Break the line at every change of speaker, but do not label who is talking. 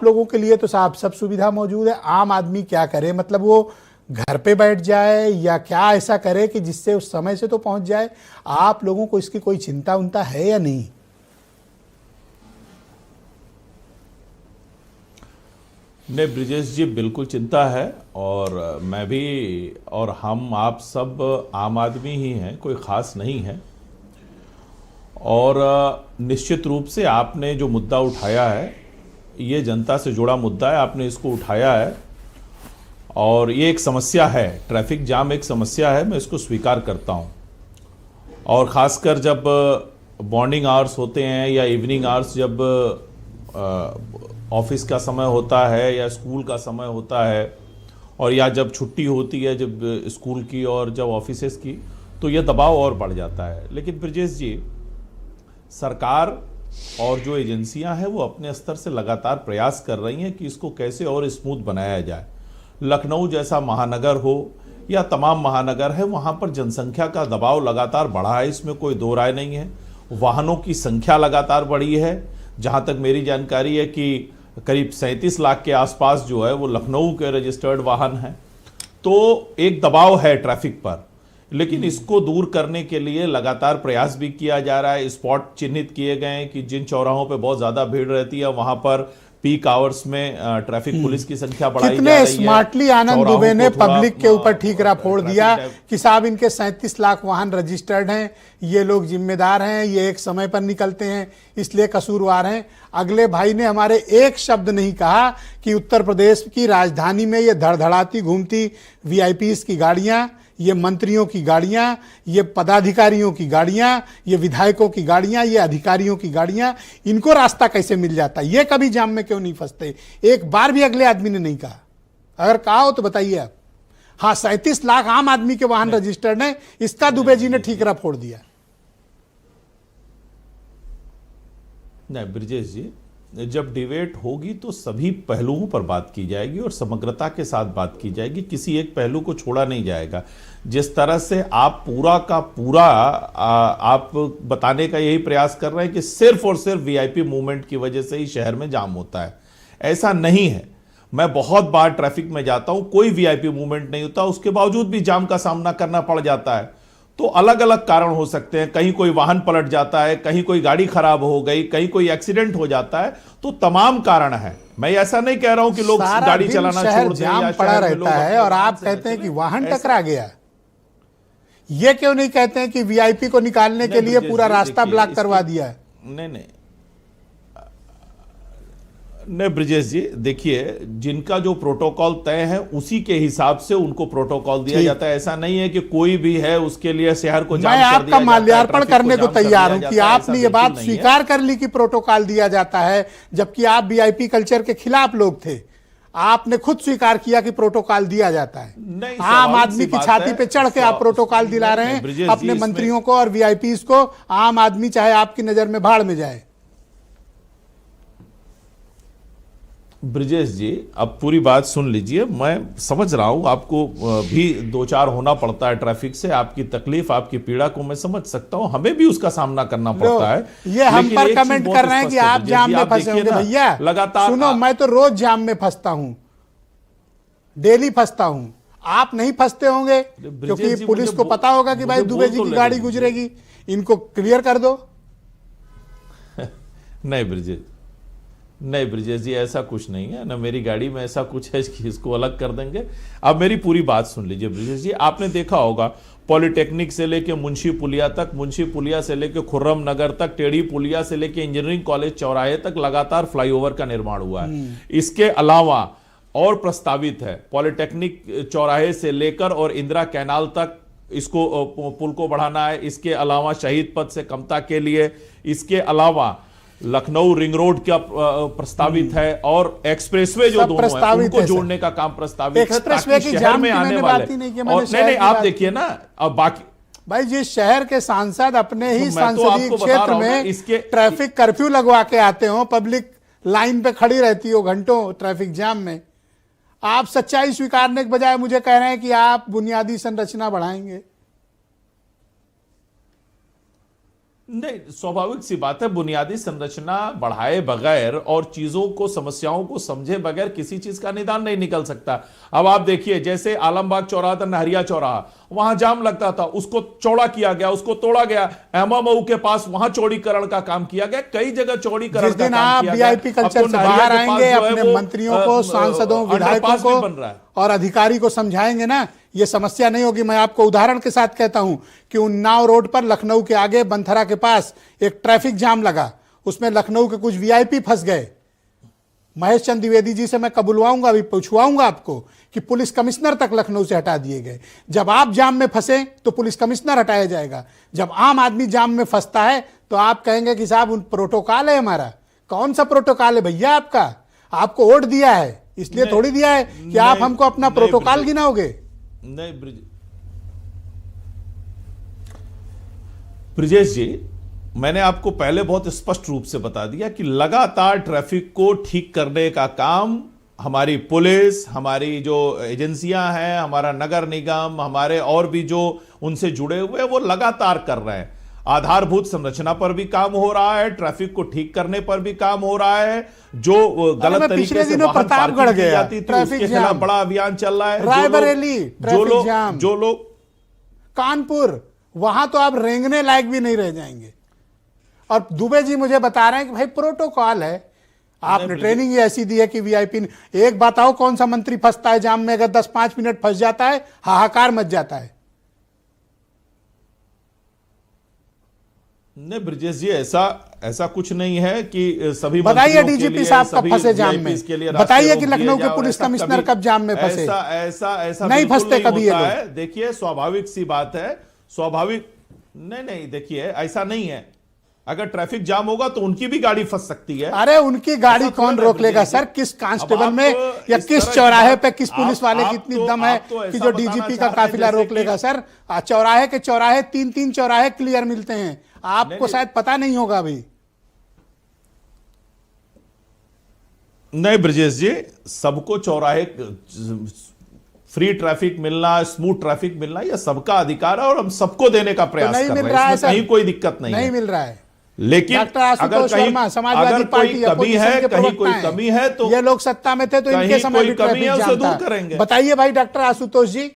लोगों के लिए तो साहब सब सुविधा मौजूद है, आम आदमी क्या करे? मतलब वो घर पे बैठ जाए या क्या ऐसा करे कि जिससे उस समय से तो पहुंच जाए? आप लोगों को इसकी कोई चिंता उनता है या नहीं?
नहीं ब्रिजेश जी, बिल्कुल चिंता है। और मैं भी और हम आप सब आम आदमी ही हैं, कोई ख़ास नहीं है। और निश्चित रूप से आपने जो मुद्दा उठाया है, ये जनता से जुड़ा मुद्दा है, आपने इसको उठाया है और ये एक समस्या है। ट्रैफिक जाम एक समस्या है, मैं इसको स्वीकार करता हूँ। और ख़ासकर जब मॉर्निंग आवर्स होते हैं या इवनिंग आवर्स, जब ऑफिस का समय होता है या स्कूल का समय होता है, और या जब छुट्टी होती है जब स्कूल की और जब ऑफिसेस की, तो यह दबाव और बढ़ जाता है। लेकिन ब्रजेश जी, सरकार और जो एजेंसियां हैं वो अपने स्तर से लगातार प्रयास कर रही हैं कि इसको कैसे और स्मूथ बनाया जाए। लखनऊ जैसा महानगर हो या तमाम महानगर है, वहाँ पर जनसंख्या का दबाव लगातार बढ़ा है, इसमें कोई दो राय नहीं है। वाहनों की संख्या लगातार बढ़ी है। जहाँ तक मेरी जानकारी है कि करीब 37 लाख के आसपास जो है वो लखनऊ के रजिस्टर्ड वाहन हैं। तो एक दबाव है ट्रैफिक पर, लेकिन इसको दूर करने के लिए लगातार प्रयास भी किया जा रहा है। स्पॉट चिन्हित किए गए हैं कि जिन चौराहों पे बहुत ज़्यादा भीड़ रहती है वहाँ पर पीक आवर्स में ट्रैफिक पुलिस की संख्या बढ़ाई जा रही है।
कितने स्मार्टली आनंद दुबे ने पब्लिक के ऊपर ठीकरा फोड़ दिया कि साहब इनके 37 लाख वाहन रजिस्टर्ड हैं, ये लोग जिम्मेदार हैं, ये एक समय पर निकलते हैं, इसलिए कसूरवार हैं। अगले भाई ने हमारे एक शब्द नहीं कहा कि उत्तर प्रदेश की राजधानी में ये धड़धड़ाती घूमती वीआईपीज की गाड़ियां, ये मंत्रियों की गाड़ियां, ये पदाधिकारियों की गाड़ियां, ये विधायकों की गाड़ियां, ये अधिकारियों की गाड़ियां, इनको रास्ता कैसे मिल जाता? ये कभी जाम में क्यों नहीं फंसते? एक बार भी अगले आदमी ने नहीं कहा। अगर कहा हो तो बताइए आप। हाँ, 37 लाख आम आदमी के वाहन रजिस्टर्ड हैं, इसका दुबे जी ने ठीकरा फोड़ दिया।
नहीं ब्रिजेश जी, जब डिबेट होगी तो सभी पहलुओं पर बात की जाएगी और समग्रता के साथ बात की जाएगी, किसी एक पहलू को छोड़ा नहीं जाएगा। जिस तरह से आप पूरा का पूरा आप बताने का यही प्रयास कर रहे हैं कि सिर्फ और सिर्फ वीआईपी मूवमेंट की वजह से ही शहर में जाम होता है, ऐसा नहीं है। मैं बहुत बार ट्रैफिक में जाता हूं, कोई वीआईपी मूवमेंट नहीं होता, उसके बावजूद भी जाम का सामना करना पड़ जाता है। तो अलग अलग कारण हो सकते हैं, कहीं कोई वाहन पलट जाता है, कहीं कोई गाड़ी खराब हो गई, कहीं कोई एक्सीडेंट हो जाता है, तो तमाम कारण है। मैं ऐसा नहीं कह रहा हूं कि लोग गाड़ी चलाना छोड़ दें या
पड़ा रहता है और आप कहते हैं कि वाहन टकरा गया। ये क्यों नहीं कहते हैं कि वीआईपी को निकालने के लिए पूरा रास्ता ब्लॉक करवा दिया है?
नहीं ब्रिजेश जी, देखिए, जिनका जो प्रोटोकॉल तय है उसी के हिसाब से उनको प्रोटोकॉल दिया जाता है। ऐसा नहीं है कि कोई भी है उसके लिए शहर को जाम कर दिया जाता है।
मैं आपका माल्यार्पण करने को तैयार हूं कि आपने ये बात स्वीकार कर ली कि प्रोटोकॉल दिया जाता है, जबकि आप वीआईपी कल्चर के खिलाफ लोग थे। आपने खुद स्वीकार किया कि प्रोटोकॉल दिया जाता है। आम आदमी की छाती पे चढ़ के आप प्रोटोकॉल दिला रहे हैं अपने मंत्रियों को और वीआईपीज को। आम आदमी चाहे आपकी नजर में भाड़ में जाए।
ब्रिजेश जी, अब पूरी बात सुन लीजिए। मैं समझ रहा हूं आपको भी दो चार होना पड़ता है ट्रैफिक से, आपकी तकलीफ आपकी पीड़ा को मैं समझ सकता हूं, हमें भी उसका सामना करना पड़ता है।
ये हम पर कमेंट कर रहे हैं कि आप जाम में फंसे होंगे। भैया लगातार सुनो, मैं तो रोज जाम में फंसता हूं, डेली फंसता हूं। आप नहीं फंसते होंगे क्योंकि पुलिस को पता होगा कि भाई दुबे जी की गाड़ी गुजरेगी, इनको क्लियर कर दो।
नहीं ब्रिजेश जी, ऐसा कुछ नहीं है ना, मेरी गाड़ी में ऐसा कुछ है कि इसको अलग कर देंगे। अब मेरी पूरी बात सुन लीजिए ब्रिजेश जी। आपने देखा होगा पॉलिटेक्निक से लेके मुंशी पुलिया तक, मुंशी पुलिया से लेके खुर्रम नगर तक, टेढ़ी पुलिया से लेके इंजीनियरिंग कॉलेज चौराहे तक लगातार फ्लाईओवर का निर्माण हुआ है। इसके अलावा और प्रस्तावित है पॉलिटेक्निक चौराहे से लेकर और इंदिरा कैनाल तक इसको पुल को बढ़ाना है। इसके अलावा शहीद पथ से कमता के लिए, इसके अलावा लखनऊ रिंग रोड का प्रस्तावित है और एक्सप्रेसवे जो दोनों हैं उनको जोड़ने का काम प्रस्तावित है।
एक्सप्रेसवे की शहर में आने वाले
नहीं, आप देखिए ना, अब बाकी
भाई जिस शहर के सांसद अपने ही संसदीय क्षेत्र में इसके ट्रैफिक कर्फ्यू लगवा के आते हो, पब्लिक लाइन पे खड़ी रहती हो घंटों ट्रैफिक जाम में, आप सच्चाई स्वीकारने के बजाय मुझे कह रहे हैं कि आप बुनियादी संरचना बढ़ाएंगे।
नहीं, स्वाभाविक सी बात है, बुनियादी संरचना बढ़ाए बगैर और चीजों को, समस्याओं को समझे बगैर किसी चीज का निदान नहीं निकल सकता। अब आप देखिए, जैसे आलमबाग चौराहा था, नहरिया चौराहा, वहां जाम लगता था, उसको चौड़ा किया गया, उसको तोड़ा गया। एमएमओ के पास वहां चौड़ीकरण का काम किया गया, कई जगह चौड़ीकरण
जिस
का
दिन
काम
आप
किया गया।
वीआईपी
अब
कल्चर
तो
से
नहरिया
बाहर
के पास
आएंगे,
जो है
अपने
वो,
मंत्रियों को, सांसदों, विधायकों
अंडरपास भी
को
बन रहा है।
और अधिकारी को समझाएंगे ना, ये समस्या नहीं होगी। मैं आपको उदाहरण के साथ कहता हूं कि उन्नाव रोड पर लखनऊ के आगे बंथरा के पास एक ट्रैफिक जाम लगा, उसमें लखनऊ के कुछ वीआईपी फंस गए। महेश चंद द्विवेदी जी से मैं कबुलवाऊंगा, अभी पूछवाऊंगा आपको कि पुलिस कमिश्नर तक लखनऊ से हटा दिए गए। जब आप जाम में फंसे तो पुलिस कमिश्नर हटाया जाएगा, जब आम आदमी जाम में फंसता है तो आप कहेंगे कि साहब उन प्रोटोकॉल है हमारा। कौन सा प्रोटोकॉल है भैया आपका? आपको वोट दिया है इसलिए थोड़ी दिया है कि आप हमको अपना प्रोटोकॉल गिनाओगे।
नहीं ब्रिजेश जी, मैंने आपको पहले बहुत स्पष्ट रूप से बता दिया कि लगातार ट्रैफिक को ठीक करने का काम हमारी पुलिस, हमारी जो एजेंसियां हैं, हमारा नगर निगम, हमारे और भी जो उनसे जुड़े हुए हैं, वो लगातार कर रहे हैं। आधारभूत संरचना पर भी काम हो रहा है, ट्रैफिक को ठीक करने पर भी काम हो रहा है। जो गलत तरीके से वाहन पार्किंग की जाती थी उसके खिलाफ बड़ा अभियान चल रहा है।
रायबरेली
जो लोग
कानपुर, वहां तो आप रेंगने लायक भी नहीं रह जाएंगे। और दुबे जी मुझे बता रहे हैं कि भाई प्रोटोकॉल है, आपने ट्रेनिंग ऐसी दी है कि वीआईपी। एक बताओ, कौन सा मंत्री फंसता है जाम में? अगर 10-5 मिनट फंस जाता है, हाहाकार मच जाता है।
नहीं ब्रिजेश जी, ऐसा कुछ नहीं है कि सभी
बताइए डीजीपी साहब कब फंसे जाम में, बताइए कि लखनऊ के पुलिस कमिश्नर कब जाम में फंसे।
ऐसा
नहीं फंसते कभी ये लोग।
देखिए, स्वाभाविक सी बात है, स्वाभाविक नहीं देखिए, ऐसा नहीं है। अगर ट्रैफिक जाम होगा तो उनकी भी गाड़ी फंस सकती है।
अरे उनकी गाड़ी कौन रोक लेगा सर? किस कांस्टेबल में या किस चौराहे पे किस पुलिस वाले की इतनी दम है कि जो डीजीपी का काफिला रोक लेगा सर? चौराहे के चौराहे 3-3 चौराहे क्लियर मिलते हैं, आपको शायद पता नहीं होगा अभी।
नहीं ब्रजेश जी, सबको चौराहे फ्री ट्रैफिक मिलना, स्मूथ ट्रैफिक मिलना, यह सबका अधिकार है और हम सबको देने का प्रयास कर रहे हैं। इसमें कहीं कोई दिक्कत नहीं
मिल रहा है।
लेकिन अगर कहीं
समाजवादी पार्टी
कमी है, कहीं कोई कमी है तो
ये लोग सत्ता में थे तो इनके समय भी
कमी है, उसे दूर करेंगे।
बताइए भाई डॉक्टर आशुतोष जी।